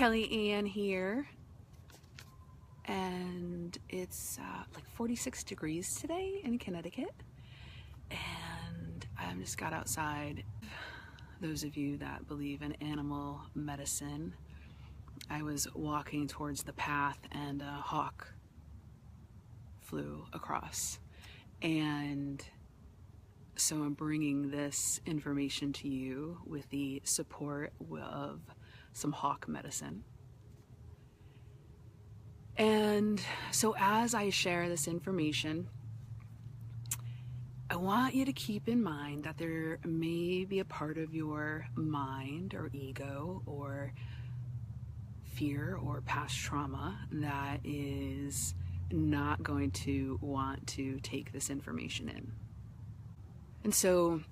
Kelly Ann here, and it's like 46 degrees today in Connecticut, and I just got outside. Those of you that believe in animal medicine, I was walking towards the path and a hawk flew across, and so I'm bringing this information to you with the support of some hawk medicine. And so as I share this information, I want you to keep in mind that there may be a part of your mind or ego or fear or past trauma that is not going to want to take this information in. And so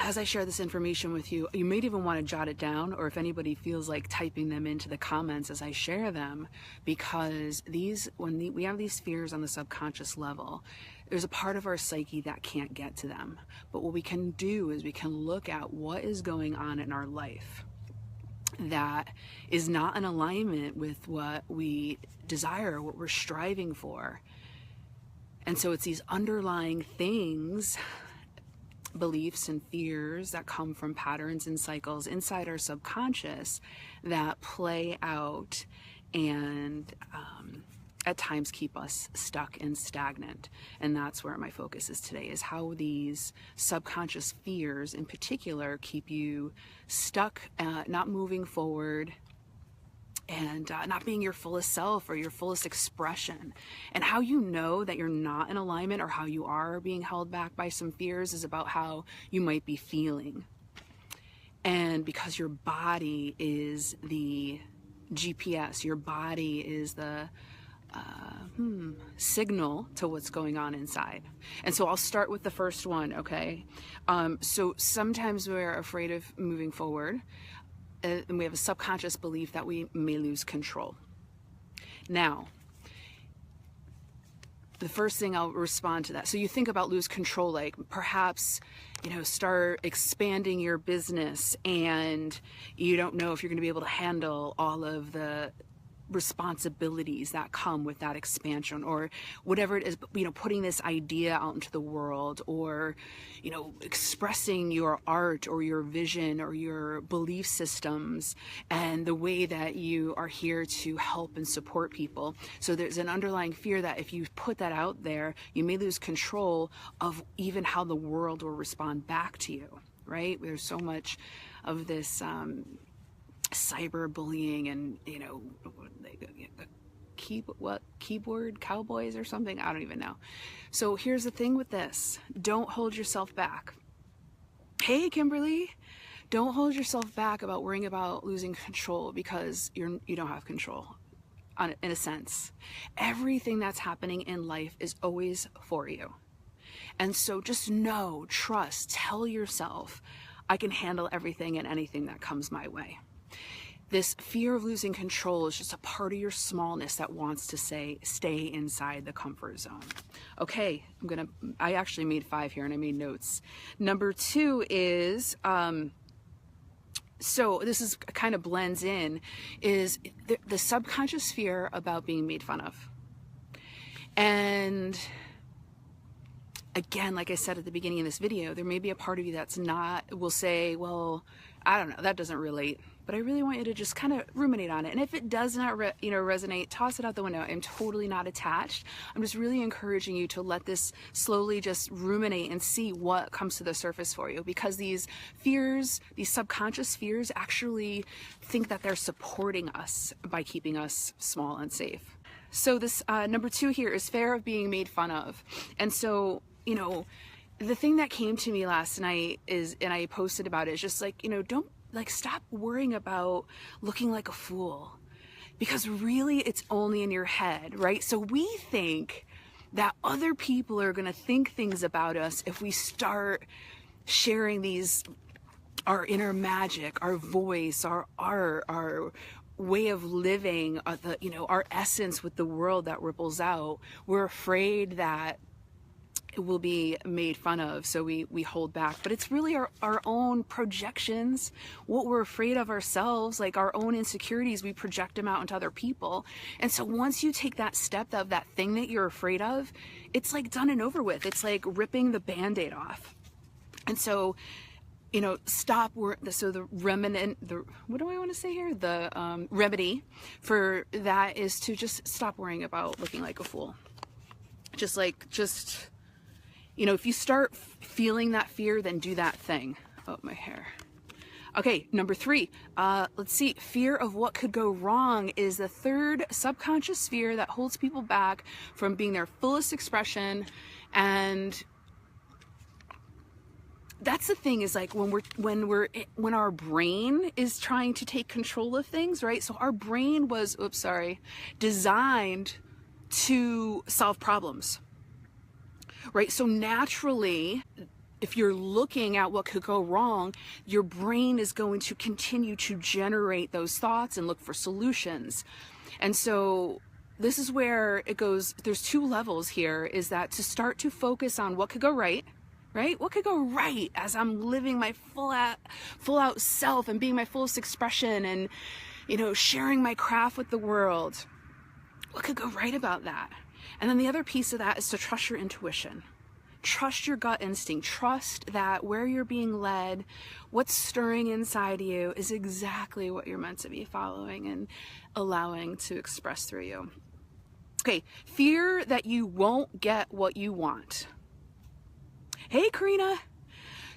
as I share this information with you, you may even want to jot it down, or if anybody feels like typing them into the comments as I share them, because when we have these fears on the subconscious level, there's a part of our psyche that can't get to them. But what we can do is we can look at what is going on in our life that is not in alignment with what we desire, what we're striving for. And so it's these underlying things, beliefs and fears that come from patterns and cycles inside our subconscious that play out and at times keep us stuck and stagnant. And that's where my focus is today, is how these subconscious fears in particular keep you stuck, not moving forward, and not being your fullest self or your fullest expression. And how you know that you're not in alignment or how you are being held back by some fears is about how you might be feeling. And because your body is the GPS, your body is the signal to what's going on inside. And so I'll start with the first one, okay? So sometimes we're afraid of moving forward, and we have a subconscious belief that we may lose control. Now, the first thing I'll respond to that. So you think about lose control, like perhaps, start expanding your business and you don't know if you're going to be able to handle all of the responsibilities that come with that expansion, or whatever it is, putting this idea out into the world, or expressing your art or your vision or your belief systems and the way that you are here to help and support people. So there's an underlying fear that if you put that out there, you may lose control of even how the world will respond back to you, right? There's so much of this cyberbullying and keyboard cowboys or something, I don't even know. So here's the thing with this: don't hold yourself back. Hey Kimberly, don't hold yourself back about worrying about losing control, because you don't have control in a sense. Everything that's happening in life is always for you. And so just know, trust, tell yourself, I can handle everything and anything that comes my way. This fear of losing control is just a part of your smallness that wants to stay inside the comfort zone. Okay, I actually made 5 here and I made notes. Number 2 is, so this is kind of blends in, is the subconscious fear about being made fun of. And again, like I said at the beginning of this video, there may be a part of you that's will say, well, I don't know, that doesn't relate. But I really want you to just kind of ruminate on it. And if it does not resonate, toss it out the window. I'm totally not attached. I'm just really encouraging you to let this slowly just ruminate and see what comes to the surface for you. Because these fears, these subconscious fears, actually think that they're supporting us by keeping us small and safe. So this number 2 here is fear of being made fun of. And so, the thing that came to me last night is, and I posted about it, is just like, stop worrying about looking like a fool, because really it's only in your head, right? So we think that other people are going to think things about us if we start sharing our inner magic, our voice, our art, our way of living, our essence with the world that ripples out. We're afraid that will be made fun of, so we hold back. But it's really our own projections, what we're afraid of ourselves, like our own insecurities, we project them out into other people. And so once you take that step of that thing that you're afraid of, it's like done and over with. It's like ripping the Band-Aid off. And so, you know, so the what do I want to say here? The remedy for that is to just stop worrying about looking like a fool. Just, you know, if you start feeling that fear, then do that thing. Oh, my hair. Okay, number 3, let's see. Fear of what could go wrong is the third subconscious fear that holds people back from being their fullest expression. And that's the thing, is like when our brain is trying to take control of things, right? So our brain was, designed to solve problems, right? So naturally, if you're looking at what could go wrong, your brain is going to continue to generate those thoughts and look for solutions. And so this is where it goes, there's 2 levels here, is that to start to focus on what could go right? What could go right as I'm living my full out self and being my fullest expression and, you know, sharing my craft with the world? What could go right about that? And then the other piece of that is to trust your intuition. Trust your gut instinct. Trust that where you're being led, what's stirring inside you is exactly what you're meant to be following and allowing to express through you. Okay, fear that you won't get what you want. Hey, Karina.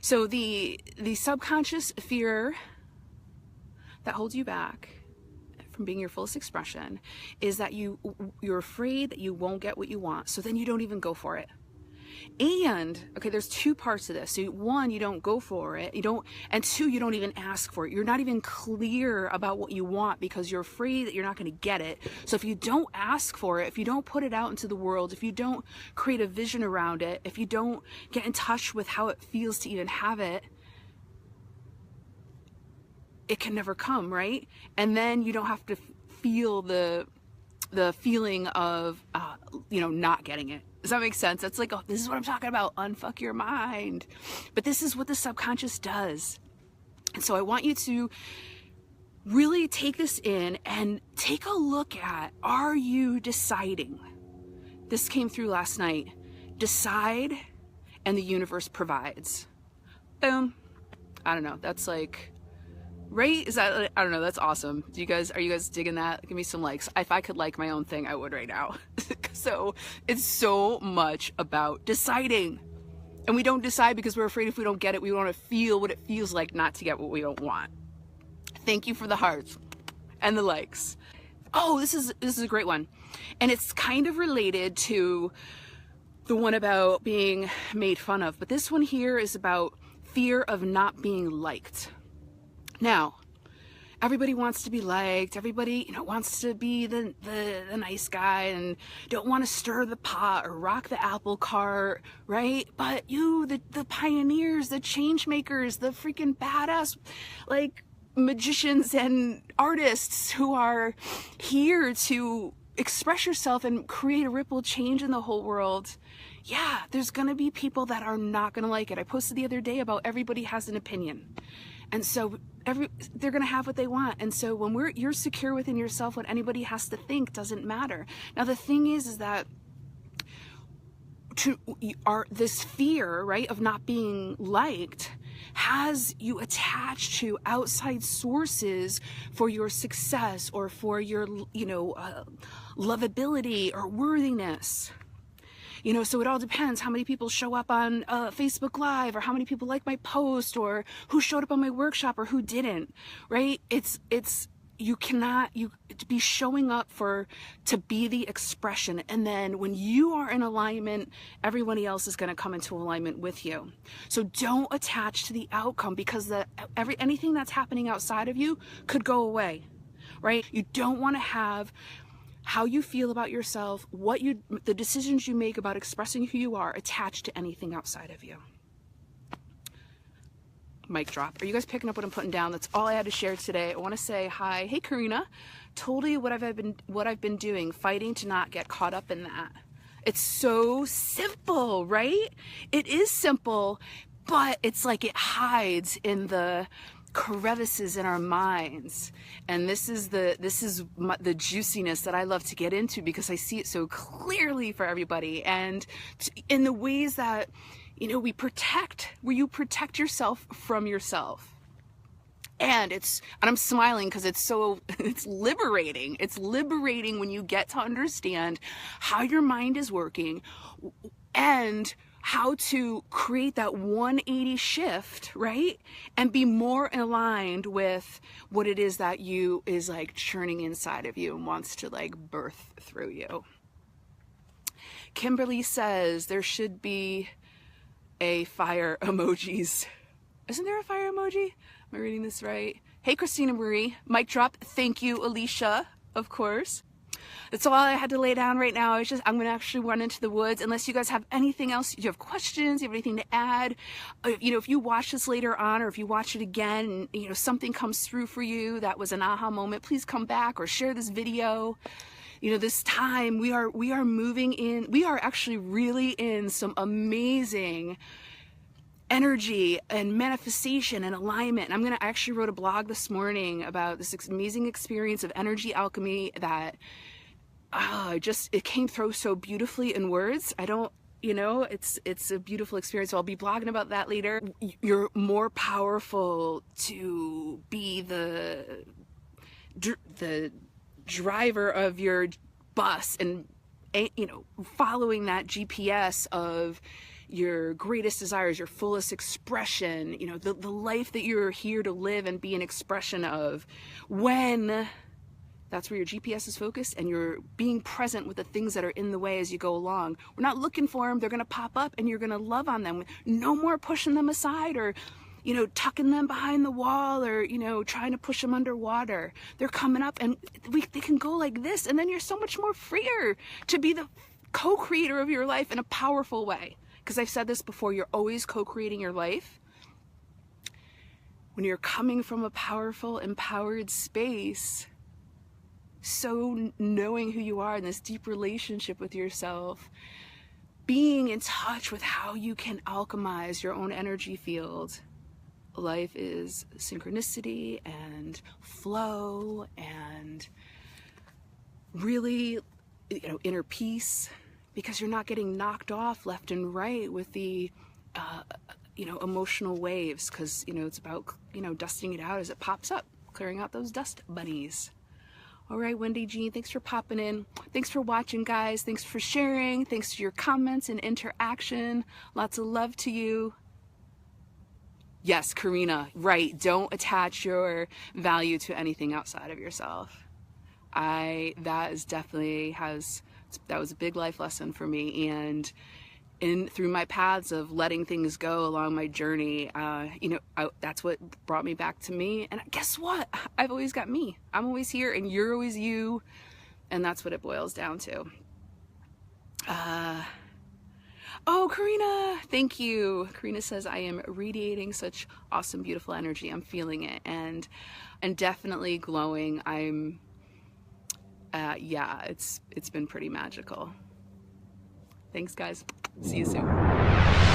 So the subconscious fear that holds you back from being your fullest expression is that you're afraid that you won't get what you want, so then you don't even go for it. And okay, there's 2 parts to this. So 1, you don't go for it, and 2, you don't even ask for it. You're not even clear about what you want because you're afraid that you're not going to get it. So if you don't ask for it, if you don't put it out into the world, if you don't create a vision around it, if you don't get in touch with how it feels to even have it, it can never come, right? And then you don't have to feel the feeling of not getting it. Does that make sense? That's like, oh, this is what I'm talking about. Unfuck your mind. But this is what the subconscious does. And so I want you to really take this in and take a look at, are you deciding? This came through last night. Decide and the universe provides. Boom. I don't know. That's like, right? Is that, I don't know. That's awesome. Are you guys digging that? Give me some likes. If I could like my own thing, I would right now. So it's so much about deciding. And we don't decide because we're afraid if we don't get it, we want to feel what it feels like not to get what we don't want. Thank you for the hearts and the likes. Oh, this is a great one. And it's kind of related to the one about being made fun of. But this one here is about fear of not being liked. Now, everybody wants to be liked. Everybody, wants to be the nice guy and don't want to stir the pot or rock the apple cart, right? But you, the pioneers, the change makers, the freaking badass, like, magicians and artists who are here to express yourself and create a ripple change in the whole world. Yeah, there's gonna be people that are not gonna like it. I posted the other day about everybody has an opinion. And so they're going to have what they want. And so when you're secure within yourself, what anybody has to think doesn't matter. Now, the thing is that this fear, right, of not being liked has you attached to outside sources for your success or for your, lovability or worthiness. So it all depends how many people show up on Facebook Live or how many people like my post or who showed up on my workshop or who didn't, right? You cannot be showing up to be the expression. And then when you are in alignment, everybody else is going to come into alignment with you. So don't attach to the outcome because anything that's happening outside of you could go away, right? You don't want to have how you feel about yourself, the decisions you make about expressing who you are attached to anything outside of you. Mic drop. Are you guys picking up what I'm putting down? That's all I had to share today. I want to say hi. Hey, Karina. Totally what I've been doing, fighting to not get caught up in that. It's so simple, right? It is simple, but it's like it hides in the crevices in our minds. And this is the juiciness that I love to get into, because I see it so clearly for everybody, and in the ways that, you know, where you protect yourself from yourself. And I'm smiling because it's liberating. It's liberating when you get to understand how your mind is working and how to create that 180 shift, right? And be more aligned with what it is that is like churning inside of you and wants to like birth through you. Kimberly says there should be a fire emojis. Isn't there a fire emoji? Am I reading this right? Hey, Christina Marie. Mic drop. Thank you, Alicia, of course. That's all I had to lay down right now. I'm going to actually run into the woods. Unless you guys have anything else, you have questions, you have anything to add. You know, if you watch this later on, or if you watch it again, and, you know, something comes through for you that was an aha moment, please come back or share this video. You know, this time we are moving in. We are actually really in some amazing energy and manifestation and alignment. And I actually wrote a blog this morning about this amazing experience of energy alchemy that it came through so beautifully in words. You know, it's a beautiful experience. So I'll be blogging about that later. You're more powerful to be the driver of your bus, and, you know, following that GPS of your greatest desires, your fullest expression, you know, the life that you're here to live and be an expression of, when that's where your GPS is focused and you're being present with the things that are in the way as you go along. We're not looking for them. They're going to pop up and you're going to love on them. No more pushing them aside, or, you know, tucking them behind the wall, or, you know, trying to push them underwater. They're coming up, and they can go like this, and then you're so much more freer to be the co-creator of your life in a powerful way. Because I've said this before, you're always co-creating your life. When you're coming from a powerful, empowered space, so knowing who you are in this deep relationship with yourself, being in touch with how you can alchemize your own energy field. Life is synchronicity and flow and really, you know, inner peace, because you're not getting knocked off left and right with the, you know, emotional waves, because, you know, it's about, you know, dusting it out as it pops up, clearing out those dust bunnies. All right, Wendy Jean, thanks for popping in. Thanks for watching, guys. Thanks for sharing. Thanks for your comments and interaction. Lots of love to you. Yes, Karina, right. Don't attach your value to anything outside of yourself. That was a big life lesson for me, and through my paths of letting things go along my journey, you know, that's what brought me back to me. And guess what? I've always got me. I'm always here, and you're always you, and that's what it boils down to. Oh, Karina, thank you. Karina says, I am radiating such awesome, beautiful energy. I'm feeling it, and definitely glowing. Yeah, it's been pretty magical. Thanks, guys. See you soon.